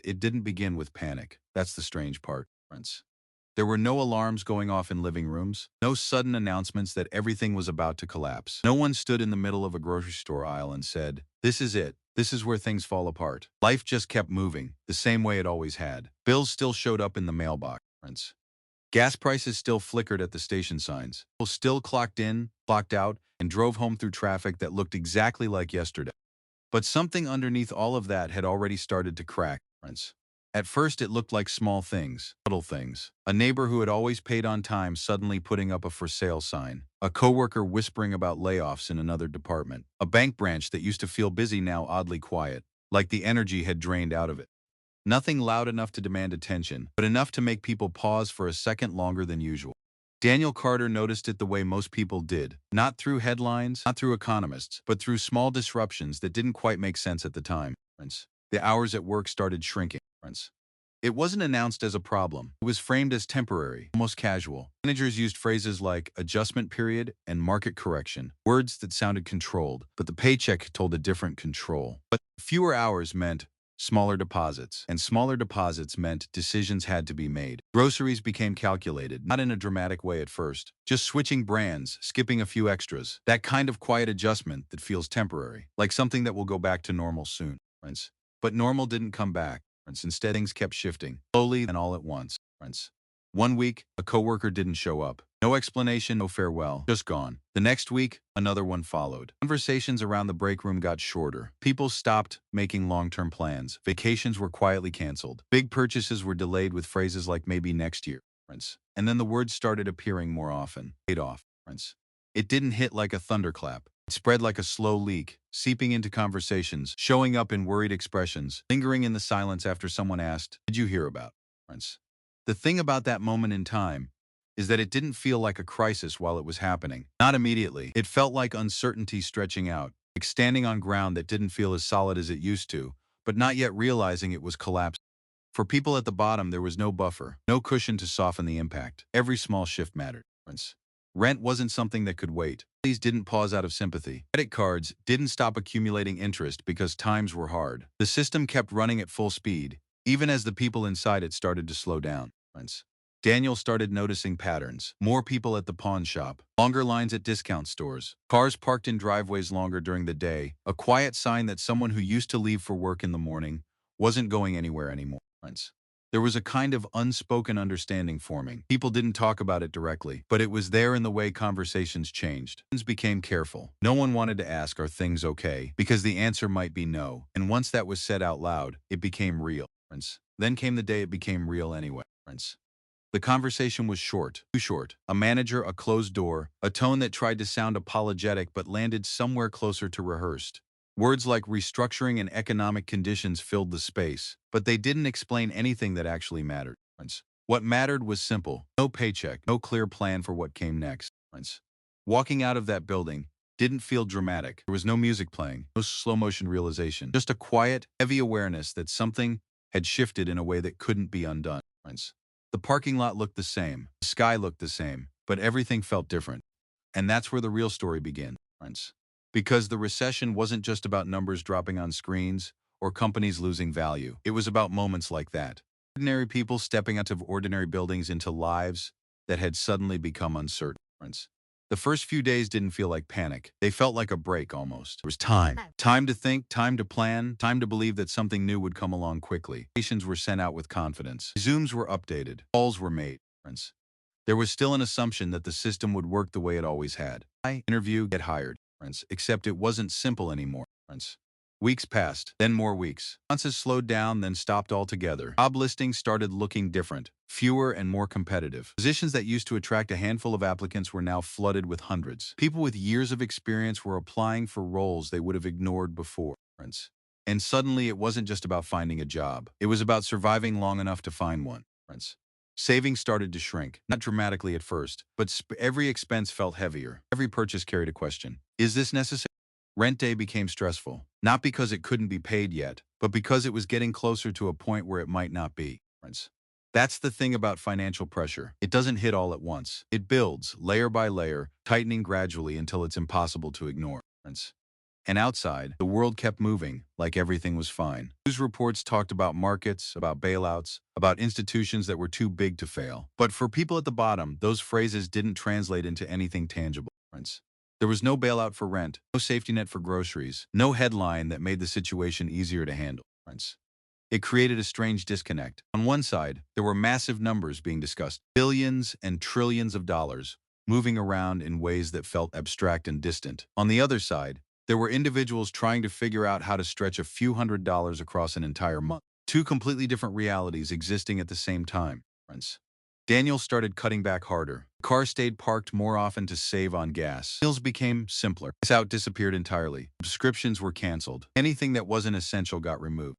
It didn't begin with panic. That's the strange part. There were no alarms going off in living rooms, no sudden announcements that everything was about to collapse. No one stood in the middle of a grocery store aisle and said, "This is it. This is where things fall apart." Life just kept moving, the same way it always had. Bills still showed up in the mailbox. Gas prices still flickered at the station signs. People still clocked in, clocked out, and drove home through traffic that looked exactly like yesterday. But something underneath all of that had already started to crack. At first, it looked like small things, little things. A neighbor who had always paid on time suddenly putting up a for sale sign. A coworker whispering about layoffs in another department. A bank branch that used to feel busy now oddly quiet, like the energy had drained out of it. Nothing loud enough to demand attention, but enough to make people pause for a second longer than usual. Daniel Carter noticed it the way most people did, not through headlines, not through economists, but through small disruptions that didn't quite make sense at the time. The hours at work started shrinking. It wasn't announced as a problem. It was framed as temporary, almost casual. Managers used phrases like adjustment period and market correction, words that sounded controlled, but the paycheck told a different control. But fewer hours meant smaller deposits, and smaller deposits meant decisions had to be made. Groceries became calculated, not in a dramatic way at first, just switching brands, skipping a few extras. That kind of quiet adjustment that feels temporary, like something that will go back to normal soon. But normal didn't come back. Instead, things kept shifting, slowly and all at once. One week, a coworker didn't show up. No explanation, no farewell, just gone. The next week, another one followed. Conversations around the break room got shorter. People stopped making long-term plans. Vacations were quietly canceled. Big purchases were delayed with phrases like maybe next year. And then the words started appearing more often. Paid off. It didn't hit like a thunderclap. It spread like a slow leak, seeping into conversations, showing up in worried expressions, lingering in the silence after someone asked, "Did you hear about?" The thing about that moment in time is that it didn't feel like a crisis while it was happening. Not immediately. It felt like uncertainty stretching out, like standing on ground that didn't feel as solid as it used to, but not yet realizing it was collapsing. For people at the bottom, there was no buffer, no cushion to soften the impact. Every small shift mattered. Rent wasn't something that could wait. These didn't pause out of sympathy. Credit cards didn't stop accumulating interest because times were hard. The system kept running at full speed, even as the people inside it started to slow down. Daniel started noticing patterns. More people at the pawn shop, longer lines at discount stores, cars parked in driveways longer during the day, a quiet sign that someone who used to leave for work in the morning wasn't going anywhere anymore. There was a kind of unspoken understanding forming. People didn't talk about it directly, but it was there in the way conversations changed. Friends became careful. No one wanted to ask, "Are things okay?" because the answer might be no. And once that was said out loud, it became real. Then came the day it became real anyway. The conversation was short, too short. A manager, a closed door, a tone that tried to sound apologetic but landed somewhere closer to rehearsed. Words like restructuring and economic conditions filled the space, but they didn't explain anything that actually mattered. What mattered was simple: no paycheck, no clear plan for what came next. Walking out of that building didn't feel dramatic. There was no music playing, no slow-motion realization, just a quiet, heavy awareness that something had shifted in a way that couldn't be undone. The parking lot looked the same, the sky looked the same, but everything felt different. And that's where the real story began. Because the recession wasn't just about numbers dropping on screens or companies losing value. It was about moments like that. Ordinary people stepping out of ordinary buildings into lives that had suddenly become uncertain. The first few days didn't feel like panic. They felt like a break almost. There was time. Time to think, time to plan, time to believe that something new would come along quickly. Patients were sent out with confidence. Zooms were updated. Calls were made. There was still an assumption that the system would work the way it always had. Interview, get hired. Except it wasn't simple anymore. Weeks passed, then more weeks. Responses slowed down, then stopped altogether. Job listings started looking different, fewer and more competitive. Positions that used to attract a handful of applicants were now flooded with hundreds. People with years of experience were applying for roles they would have ignored before. And suddenly it wasn't just about finding a job. It was about surviving long enough to find one. Savings started to shrink, not dramatically at first, but every expense felt heavier. Every purchase carried a question. Is this necessary? Rent day became stressful, not because it couldn't be paid yet, but because it was getting closer to a point where it might not be. That's the thing about financial pressure. It doesn't hit all at once. It builds, layer by layer, tightening gradually until it's impossible to ignore. And outside, the world kept moving, like everything was fine. News reports talked about markets, about bailouts, about institutions that were too big to fail. But for people at the bottom, those phrases didn't translate into anything tangible. There was no bailout for rent, no safety net for groceries, no headline that made the situation easier to handle. It created a strange disconnect. On one side, there were massive numbers being discussed, billions and trillions of dollars, moving around in ways that felt abstract and distant. On the other side, there were individuals trying to figure out how to stretch a few $100s across an entire month. Two completely different realities existing at the same time. Daniel started cutting back harder. The car stayed parked more often to save on gas. Meals became simpler. This out disappeared entirely. Subscriptions were canceled. Anything that wasn't essential got removed.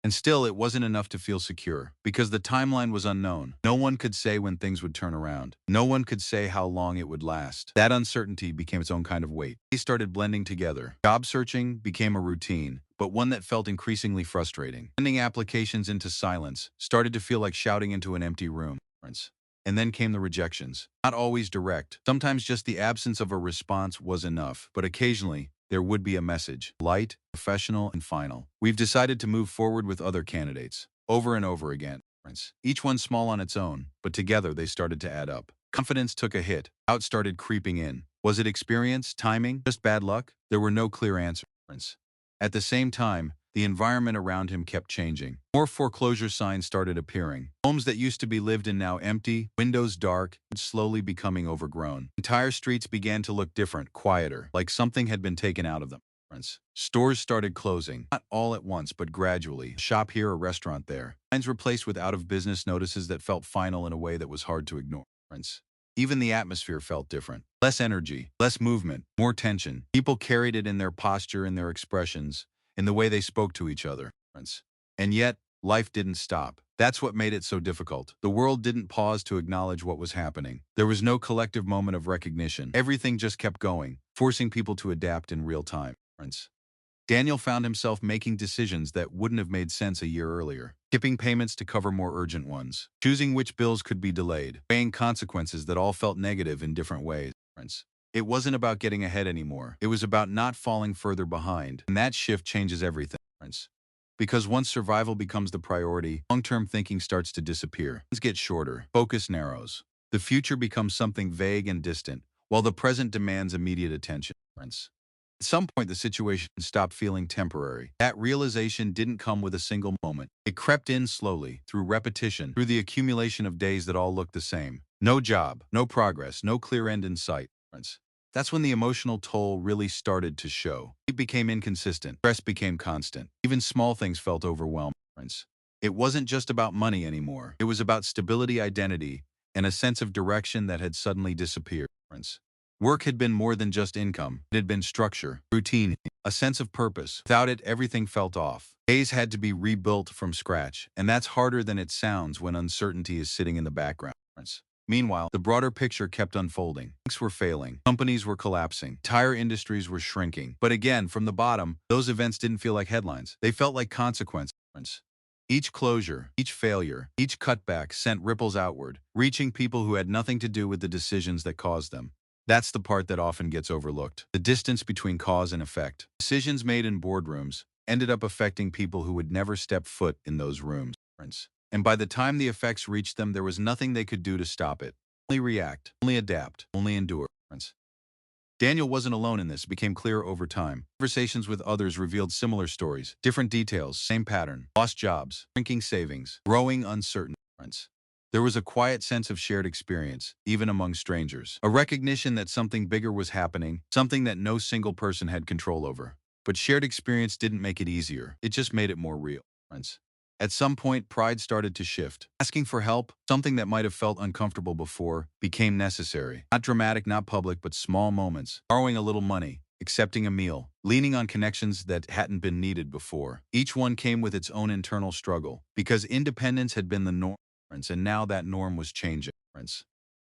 And still, it wasn't enough to feel secure, because the timeline was unknown. No one could say when things would turn around. No one could say how long it would last. That uncertainty became its own kind of weight. They started blending together. Job searching became a routine, but one that felt increasingly frustrating. Sending applications into silence started to feel like shouting into an empty room. And then came the rejections. Not always direct. Sometimes just the absence of a response was enough, but occasionally, there would be a message, light, professional, and final. We've decided to move forward with other candidates, over and over again. Each one small on its own, but together they started to add up. Confidence took a hit. Doubt started creeping in. Was it experience, timing, just bad luck? There were no clear answers. At the same time, the environment around him kept changing. More foreclosure signs started appearing. Homes that used to be lived in now empty, windows dark, and slowly becoming overgrown. Entire streets began to look different, quieter, like something had been taken out of them. Stores started closing, not all at once, but gradually. A shop here, a restaurant there. Signs replaced with out-of-business notices that felt final in a way that was hard to ignore. Even the atmosphere felt different. Less energy, less movement, more tension. People carried it in their posture, in their expressions, in the way they spoke to each other. And yet, life didn't stop. That's what made it so difficult. The world didn't pause to acknowledge what was happening. There was no collective moment of recognition. Everything just kept going, forcing people to adapt in real time. Daniel found himself making decisions that wouldn't have made sense a year earlier. Skipping payments to cover more urgent ones. Choosing which bills could be delayed. Weighing consequences that all felt negative in different ways. It wasn't about getting ahead anymore. It was about not falling further behind. And that shift changes everything. Because once survival becomes the priority, long-term thinking starts to disappear. Things get shorter. Focus narrows. The future becomes something vague and distant, while the present demands immediate attention. At some point, the situation stopped feeling temporary. That realization didn't come with a single moment. It crept in slowly, through repetition, through the accumulation of days that all looked the same. No job, no progress, no clear end in sight. That's when the emotional toll really started to show. It became inconsistent. Stress became constant. Even small things felt overwhelming. It wasn't just about money anymore. It was about stability, identity, and a sense of direction that had suddenly disappeared. Work had been more than just income. It had been structure, routine, a sense of purpose. Without it, everything felt off. Days had to be rebuilt from scratch, and that's harder than it sounds when uncertainty is sitting in the background. Meanwhile, the broader picture kept unfolding. Banks were failing. Companies were collapsing. Entire industries were shrinking. But again, from the bottom, those events didn't feel like headlines. They felt like consequences. Each closure, each failure, each cutback sent ripples outward, reaching people who had nothing to do with the decisions that caused them. That's the part that often gets overlooked. The distance between cause and effect. Decisions made in boardrooms ended up affecting people who would never step foot in those rooms. And by the time the effects reached them, there was nothing they could do to stop it. Only react, only adapt, only endure. Daniel wasn't alone in this, it became clear over time. Conversations with others revealed similar stories, different details, same pattern. Lost jobs, shrinking savings, growing uncertainty. There was a quiet sense of shared experience, even among strangers. A recognition that something bigger was happening, something that no single person had control over. But shared experience didn't make it easier, it just made it more real. At some point, pride started to shift. Asking for help, something that might have felt uncomfortable before, became necessary. Not dramatic, not public, but small moments. Borrowing a little money, accepting a meal, leaning on connections that hadn't been needed before. Each one came with its own internal struggle, because independence had been the norm, and now that norm was changing.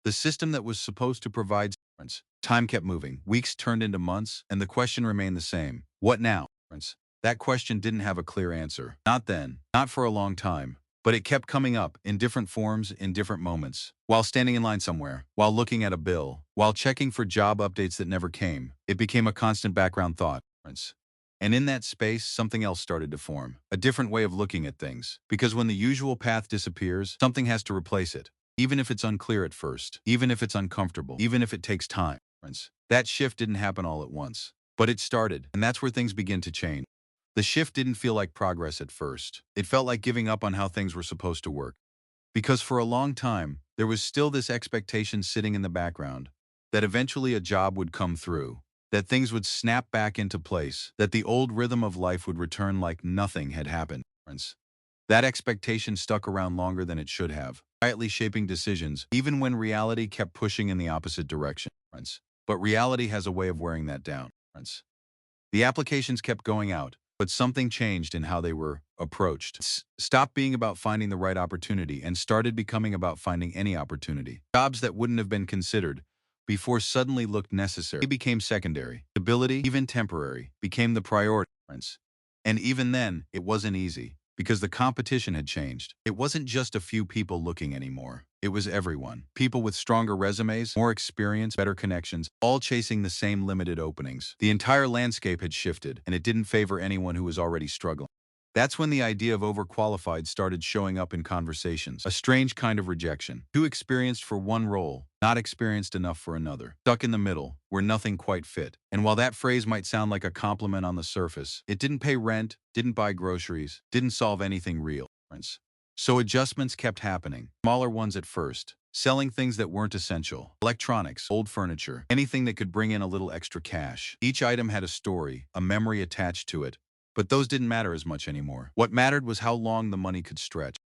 The system that was supposed to provide time kept moving. Weeks turned into months, and the question remained the same. What now? That question didn't have a clear answer. Not then, not for a long time, but it kept coming up in different forms, in different moments. While standing in line somewhere, while looking at a bill, while checking for job updates that never came, it became a constant background thought. And in that space, something else started to form. A different way of looking at things. Because when the usual path disappears, something has to replace it. Even if it's unclear at first. Even if it's uncomfortable. Even if it takes time. That shift didn't happen all at once. But it started, and that's where things begin to change. The shift didn't feel like progress at first. It felt like giving up on how things were supposed to work. Because for a long time, there was still this expectation sitting in the background that eventually a job would come through, that things would snap back into place, that the old rhythm of life would return like nothing had happened. That expectation stuck around longer than it should have, quietly shaping decisions, even when reality kept pushing in the opposite direction. But reality has a way of wearing that down. The applications kept going out, but something changed in how they were approached. Stopped being about finding the right opportunity and started becoming about finding any opportunity. Jobs that wouldn't have been considered before suddenly looked necessary. They became secondary. Stability, even temporary, became the priority. And even then, it wasn't easy, because the competition had changed. It wasn't just a few people looking anymore. It was everyone. People with stronger resumes, more experience, better connections, all chasing the same limited openings. The entire landscape had shifted, and it didn't favor anyone who was already struggling. That's when the idea of overqualified started showing up in conversations. A strange kind of rejection. Too experienced for one role, not experienced enough for another. Stuck in the middle, where nothing quite fit. And while that phrase might sound like a compliment on the surface, it didn't pay rent, didn't buy groceries, didn't solve anything real. So adjustments kept happening. Smaller ones at first. Selling things that weren't essential. Electronics, old furniture, anything that could bring in a little extra cash. Each item had a story, a memory attached to it. But those didn't matter as much anymore. What mattered was how long the money could stretch.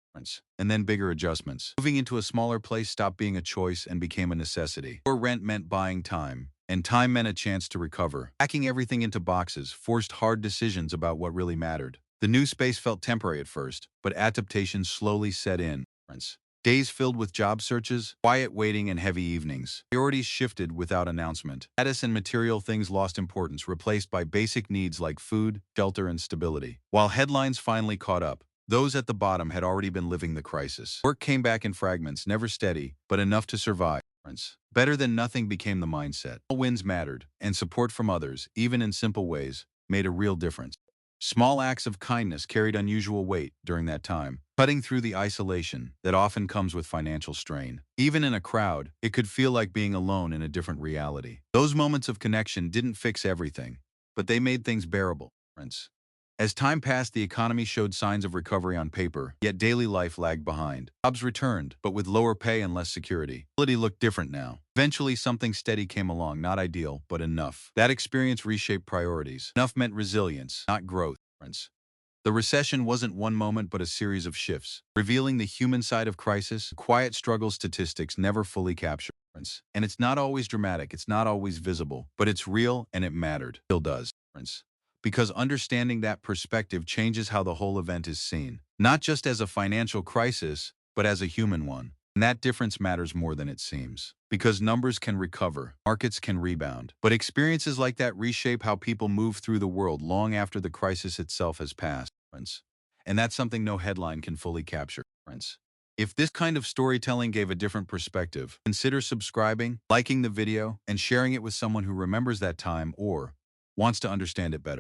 And then bigger adjustments. Moving into a smaller place stopped being a choice and became a necessity. More rent meant buying time, and time meant a chance to recover. Packing everything into boxes forced hard decisions about what really mattered. The new space felt temporary at first, but adaptation slowly set in. Days filled with job searches, quiet waiting, and heavy evenings. Priorities shifted without announcement. Status and material things lost importance, replaced by basic needs like food, shelter, and stability. While headlines finally caught up, those at the bottom had already been living the crisis. Work came back in fragments, never steady, but enough to survive. Better than nothing became the mindset. All wins mattered, and support from others, even in simple ways, made a real difference. Small acts of kindness carried unusual weight during that time, cutting through the isolation that often comes with financial strain. Even in a crowd, it could feel like being alone in a different reality. Those moments of connection didn't fix everything, but they made things bearable. As time passed, the economy showed signs of recovery on paper, yet daily life lagged behind. Jobs returned, but with lower pay and less security. Stability looked different now. Eventually, something steady came along, not ideal, but enough. That experience reshaped priorities. Enough meant resilience, not growth. The recession wasn't one moment but a series of shifts, revealing the human side of crisis, quiet struggle statistics never fully captured. And it's not always dramatic, it's not always visible, but it's real and it mattered. Still does. Because understanding that perspective changes how the whole event is seen. Not just as a financial crisis, but as a human one. And that difference matters more than it seems. Because numbers can recover, markets can rebound. But experiences like that reshape how people move through the world long after the crisis itself has passed. And that's something no headline can fully capture. If this kind of storytelling gave a different perspective, consider subscribing, liking the video, and sharing it with someone who remembers that time or wants to understand it better.